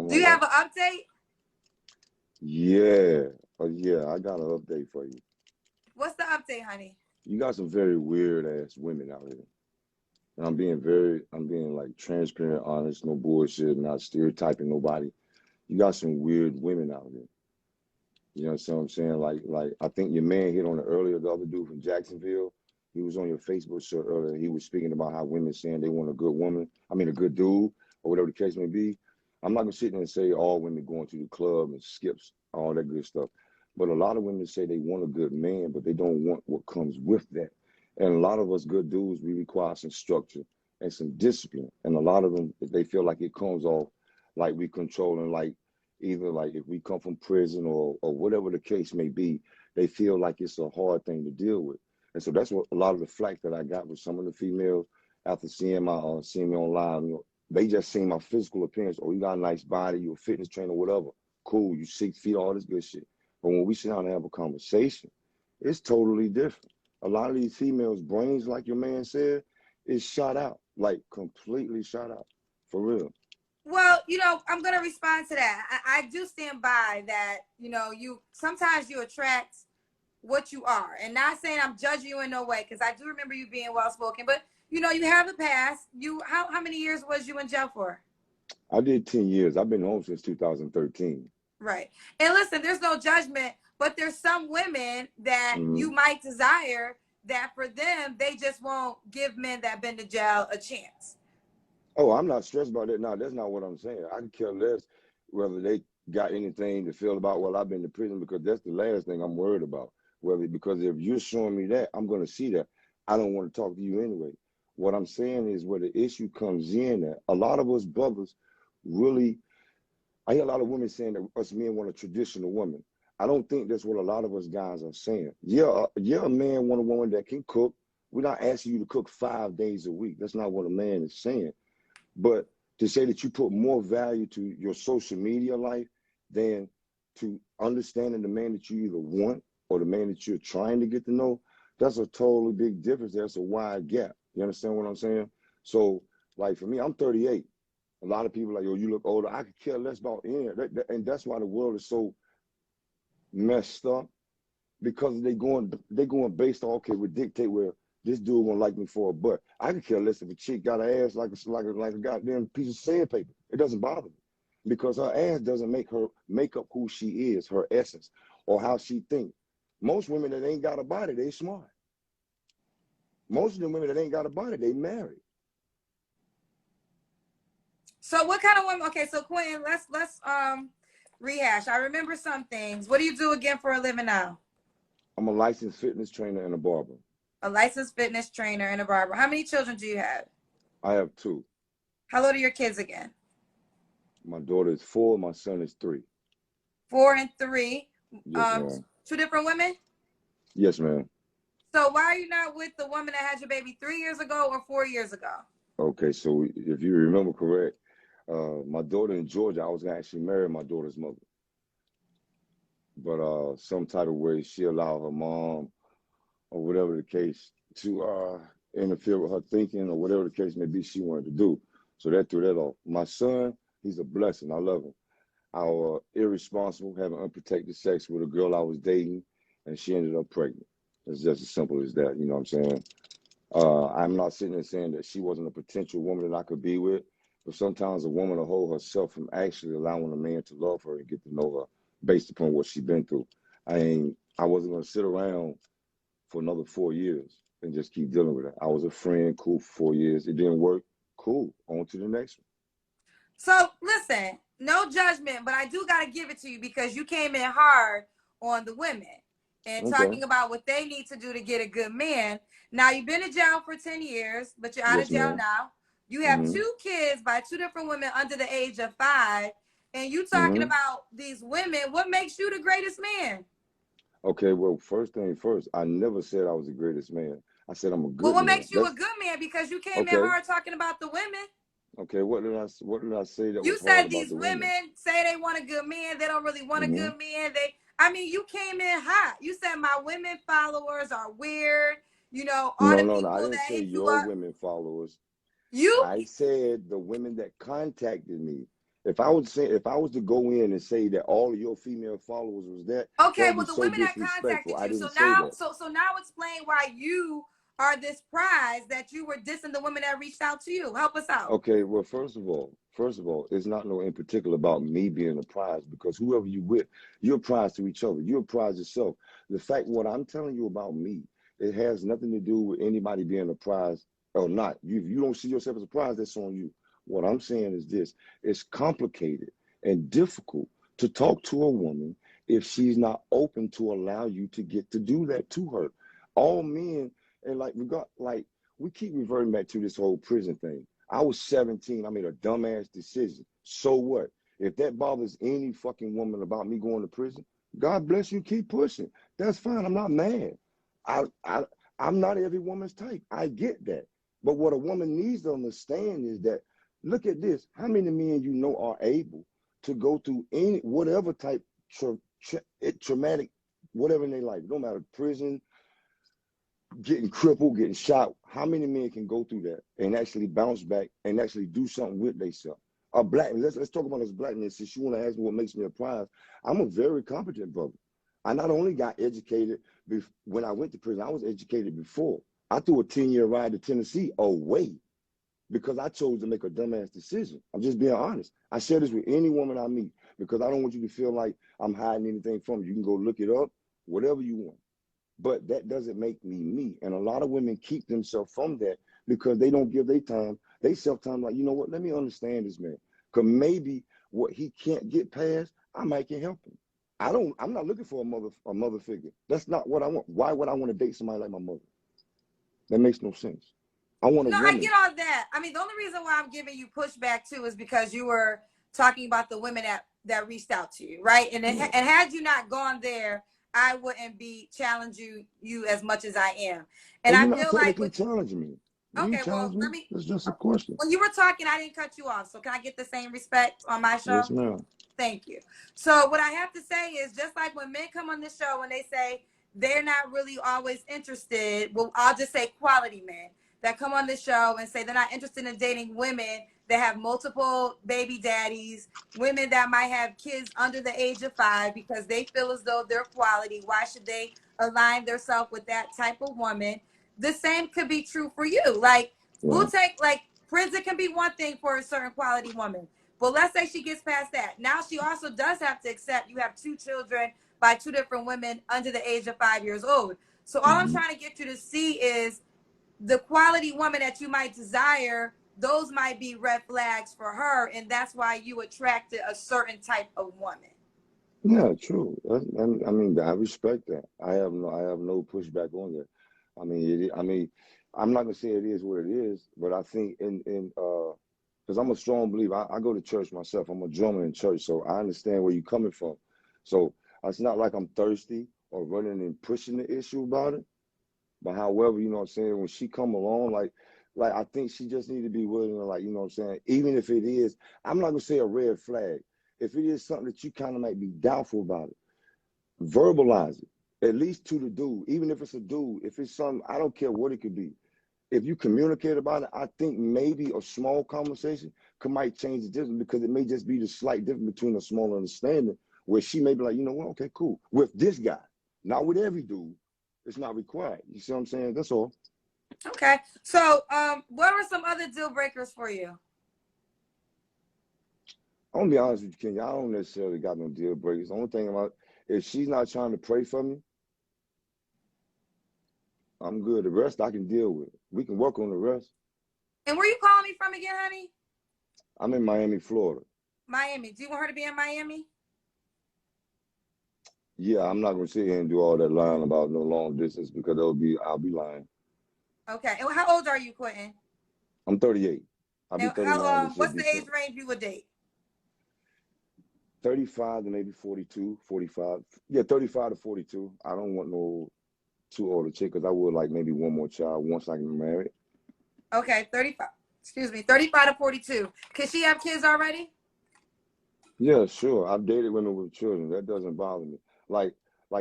something Do like you have that. an update? Yeah, yeah, I got an update for you. What's the update, honey? You got some very weird ass women out here. And I'm being like transparent, honest, no bullshit, not stereotyping nobody. You got some weird women out here. You know what I'm saying? Like I think your man hit on it earlier, the other dude from Jacksonville. He was on your Facebook show earlier. He was speaking about how women saying they want a good woman. I mean, a good dude, or whatever the case may be. I'm not gonna sit there and say all women going to the club and skips, all that good stuff. But a lot of women say they want a good man, but they don't want what comes with that. And a lot of us good dudes, we require some structure and some discipline. And a lot of them, they feel like it comes off like we controlling, like either like if we come from prison or whatever the case may be, they feel like it's a hard thing to deal with. And so that's what a lot of the flack that I got with some of the females after seeing me online. You know, they just seen my physical appearance. Oh, you got a nice body, you're a fitness trainer, whatever. Cool, you 6 feet, all this good shit. But when we sit down and have a conversation, it's totally different. A lot of these females' brains, like your man said, is shot out, like completely shot out, for real. Well, I'm gonna respond to that. I do stand by that. You sometimes you attract what you are, and not saying I'm judging you in no way, because I do remember you being well spoken. But you have a past. How many years was you in jail for? I did 10 years. I've been home since 2013. Right. And listen, there's no judgment, but there's some women that Mm-hmm. you might desire that for them they just won't give men that been to jail a chance. Oh, I'm not stressed about that. No, that's not what I'm saying. I can care less whether they got anything to feel about, well, I've been to prison, because that's the last thing I'm worried about. Whether, because if you're showing me that, I'm going to see that. I don't want to talk to you anyway. What I'm saying is where the issue comes in at, a lot of us brothers really, I hear a lot of women saying that us men want a traditional woman. I don't think that's what a lot of us guys are saying. Yeah, a man want a woman that can cook. We're not asking you to cook 5 days a week. That's not what a man is saying. But to say that you put more value to your social media life than to understanding the man that you either want or the man that you're trying to get to know, that's a totally big difference. That's a wide gap. You understand what I'm saying? So, like for me, I'm 38. A lot of people are like, yo, you look older. I could care less about any of that. And that's why the world is so messed up, because they going based on, okay, we dictate where this dude won't like me for a butt. I could care less if a chick got an ass like a goddamn piece of sandpaper. It doesn't bother me, because her ass doesn't make her make up who she is, her essence, or how she thinks. Most women that ain't got a body, they smart. Most of the women that ain't got a body, they married. So what kind of women? Okay, so Quinn, let's rehash. I remember some things. What do you do again for a living now? I'm a licensed fitness trainer and a barber. A licensed fitness trainer and a barber. How many children do you have? I have two. How old are your kids again? My daughter is 4, my son is 3. 4 and 3. Yes, ma'am. Two different women. Yes, ma'am. So why are you not with the woman that had your baby 3 years ago or 4 years ago? Okay, so if you remember correct, my daughter in Georgia, I was gonna actually marry my daughter's mother, but some type of way she allowed her mom or whatever the case to interfere with her thinking, or whatever the case may be she wanted to do. So that threw that off. My son, he's a blessing. I love him. I was irresponsible, having unprotected sex with a girl I was dating, and she ended up pregnant. It's just as simple as that. You know what I'm saying? I'm not sitting there saying that she wasn't a potential woman that I could be with, but sometimes a woman will hold herself from actually allowing a man to love her and get to know her based upon what she's been through. I wasn't going to sit around for another 4 years and just keep dealing with it. I was a friend, cool, for 4 years. It didn't work. Cool. On to the next one. So listen, no judgment, but I do got to give it to you because you came in hard on the women and Okay. talking about what they need to do to get a good man. Now you've been in jail for 10 years, but you're out of Yes, jail ma'am. now. You have Mm-hmm. 2 kids by 2 different women under the age of 5. And you talking Mm-hmm. about these women. What makes you the greatest man? Okay, well, first thing first, I never said I was the greatest man. I said I'm a Well, good what man. makes you a That's good man? Because you came in okay. hard talking about the women. Okay, what did I say that You was hard said about these the women? women say they want a good man. They don't really want a Mm-hmm. good man. I mean, you came in hot. You said my women followers are weird. All No, the no, no. I people didn't that say hit you your up. women followers. You, I said the women that contacted me. If I was to go in and say that all of your female followers was that Okay, would be well, the so women that disrespectful. contacted I you. So didn't say now, that. so now explain why you are this prize that you were dissing the women that reached out to you. Help us out. Okay, well, first of all, it's not no in particular about me being a prize because whoever you with, you're a prize to each other. You're a prize yourself. The fact what I'm telling you about me, it has nothing to do with anybody being a prize or not. You don't see yourself as a prize, that's on you. What I'm saying is this: it's complicated and difficult to talk to a woman if she's not open to allow you to get to do that to her. All men and like we keep reverting back to this whole prison thing. I was 17. I made a dumbass decision. So what? If that bothers any fucking woman about me going to prison, God bless you. Keep pushing. That's fine. I'm not mad. I, I, I'm not every woman's type. I get that. But what a woman needs to understand is that, look at this. How many men you know are able to go through any, whatever type, traumatic, whatever in their life, no matter prison, getting crippled, getting shot. How many men can go through that and actually bounce back and actually do something with themselves? A black, let's talk about this blackness. Since you want to ask me what makes me a prize, I'm a very competent brother. I not only got educated when I went to prison, I was educated before. I threw a 10-year ride to Tennessee away because I chose to make a dumbass decision. I'm just being honest. I share this with any woman I meet because I don't want you to feel like I'm hiding anything from you. You can go look it up, whatever you want. But that doesn't make me me. And a lot of women keep themselves from that because they don't give their time, they self-time, like, you know what, let me understand this man. Because maybe what he can't get past, I might can help him. I'm not looking for a mother figure. That's not what I want. Why would I want to date somebody like my mother? That makes no sense. I want a No, woman. I get all that. I mean, the only reason why I'm giving you pushback too is because you were talking about the women that reached out to you, right? And Yeah. and had you not gone there, I wouldn't be challenging you as much as I am. And You're I not feel like technically challenging me. You okay, well, challenge me? let me. It's just a question. When you were talking, I didn't cut you off. So can I get the same respect on my show? Yes, ma'am. Thank you. So what I have to say is just like when men come on this show and they say they're not really always interested, well, I'll just say quality men that come on the show and say they're not interested in dating women that have multiple baby daddies, women that might have kids under the age of 5 because they feel as though they're quality. Why should they align themselves with that type of woman? The same could be true for you. Like, we'll take, like, prison can be one thing for a certain quality woman. But let's say she gets past that. Now she also does have to accept you have 2 children by 2 different women under the age of 5 years old. So all I'm trying to get you to see is the quality woman that you might desire, those might be red flags for her, and that's why you attracted a certain type of woman. Yeah, true. I mean, I respect that. I have no pushback on that. I'm not gonna say it is what it is, but I think because I'm a strong believer. I go to church myself. I'm a drummer in church, so I understand where you're coming from. So it's not like I'm thirsty or running and pushing the issue about it. But however, you know what I'm saying, when she come along, like I think she just need to be willing to, like, you know what I'm saying, even if it is, I'm not gonna say a red flag. If it is something that you kind of might be doubtful about it, verbalize it. At least to the dude, even if it's a dude, if it's something, I don't care what it could be. If you communicate about it, I think maybe a small conversation might change the difference because it may just be the slight difference between a small understanding where she may be like, you know what, okay, cool. With this guy, not with every dude. It's not required. You see what I'm saying? That's all. Okay. So what are some other deal breakers for you? I'm gonna be honest with you, Kenya. I don't necessarily got no deal breakers. The only thing about if she's not trying to pray for me, I'm good. The rest I can deal with. We can work on the rest. And where you calling me from again, honey? I'm in Miami, Florida. Miami. Do you want her to be in Miami? Yeah, I'm not gonna sit here and do all that lying about no long distance because I'll be lying. Okay. And how old are you, Quentin? I'm 38. I'll be And 39 this year, what's the age December. range you would date? 35 to maybe 42, 45. Yeah, 35 to 42. I don't want no too old a chick because I would like maybe one more child once I get married. Okay, 35. Excuse me, 35 to 42. Can she have kids already? Yeah, sure. I've dated women with children. That doesn't bother me. Like,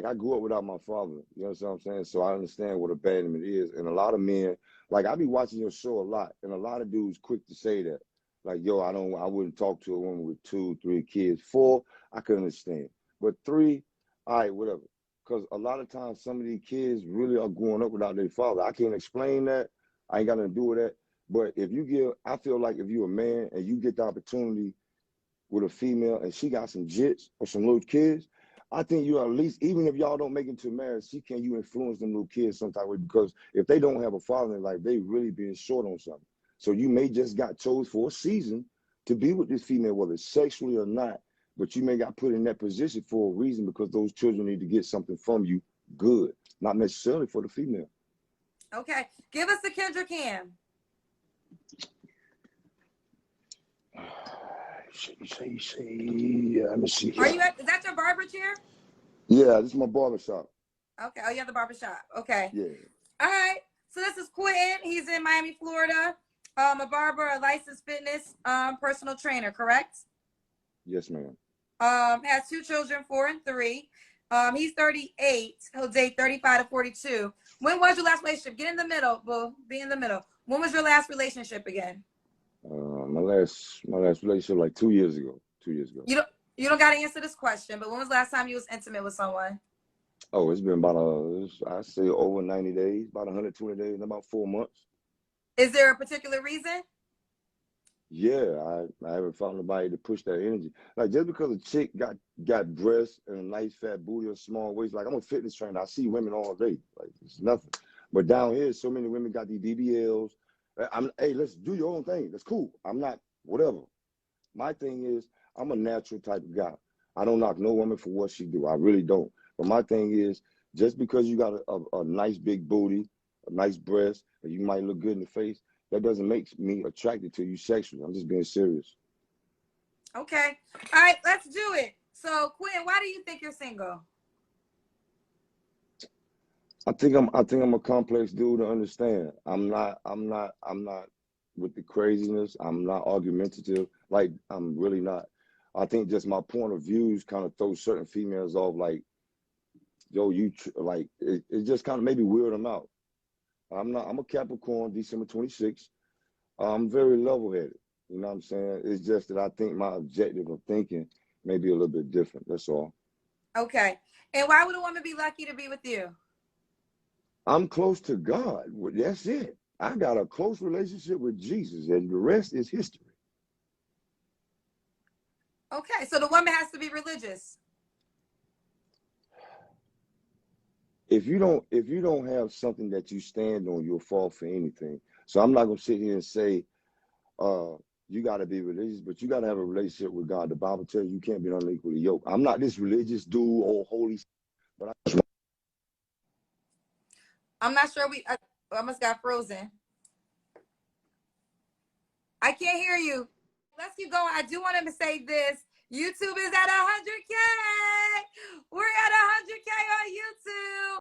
I grew up without my father. You know what I'm saying? So I understand what abandonment is. And a lot of men, like I be watching your show a lot, and a lot of dudes quick to say that. Like, yo, I wouldn't talk to a woman with 2, 3 kids. 4, I could understand. But 3, all right, whatever. Because a lot of times some of these kids really are growing up without their father. I can't explain that. I ain't got nothing to do with that. But I feel like if you're a man and you get the opportunity with a female and she got some jits or some little kids, I think you at least, even if y'all don't make it to marriage, you influence them little kids some type of way, because if they don't have a father in life, they really being short on something. So you may just got chose for a season to be with this female, whether sexually or not, but you may got put in that position for a reason, because those children need to get something from you good, not necessarily for the female. Okay. Give us the Kendra Cam. Let me see. Is that your barber chair? Yeah, this is my barber shop. Okay. Oh, you have the barber shop. Okay. Yeah. All right. So this is Quentin. He's in Miami, Florida. A barber, a licensed fitness personal trainer, correct? Yes, ma'am. Has 2 children, 4 and 3. He's 38. He'll date 35 to 42. When was your last relationship? Get in the middle, boo. Be in the middle. When was your last relationship again? My last relationship like 2 years ago. 2 years ago. You don't got to answer this question, but when was the last time you was intimate with someone? Oh, it's been about I say over 90 days, about 120 days, about 4 months. Is there a particular reason? Yeah, I haven't found nobody to push that energy. Like, just because a chick got breasts and a nice fat booty or small waist, like, I'm a fitness trainer. I see women all day. Like, it's nothing. But down here, so many women got these BBLs. Hey, let's do your own thing. That's cool. I'm not whatever. My thing is, I'm a natural type of guy. I don't knock no woman for what she do. I really don't. But my thing is, just because you got a nice big booty, a nice breast, or you might look good in the face, that doesn't make me attracted to you sexually. I'm just being serious. Okay. All right, let's do it. So, Quinn, why do you think you're single? I think I'm a complex dude to understand. I'm not with the craziness. I'm not argumentative. Like, I'm really not. I think just my point of views kind of throws certain females off. Like, yo, it just kind of maybe weird them out. I'm a Capricorn, December 26th. I'm very level-headed. You know what I'm saying? It's just that I think my objective of thinking may be a little bit different. That's all. Okay. And why would a woman be lucky to be with you? I'm close to God. That's it. I got a close relationship with Jesus, and the rest is history. Okay, so the woman has to be religious. If you don't have something that you stand on, you'll fall for anything. So I'm not gonna sit here and say, you got to be religious, but you got to have a relationship with God. The Bible tells you can't be unequally yoked. I'm not this religious dude or holy, but I'm not sure I almost got frozen. I can't hear you. Let's keep going. I do want to say this. YouTube is at 100K. We're at 100K on YouTube.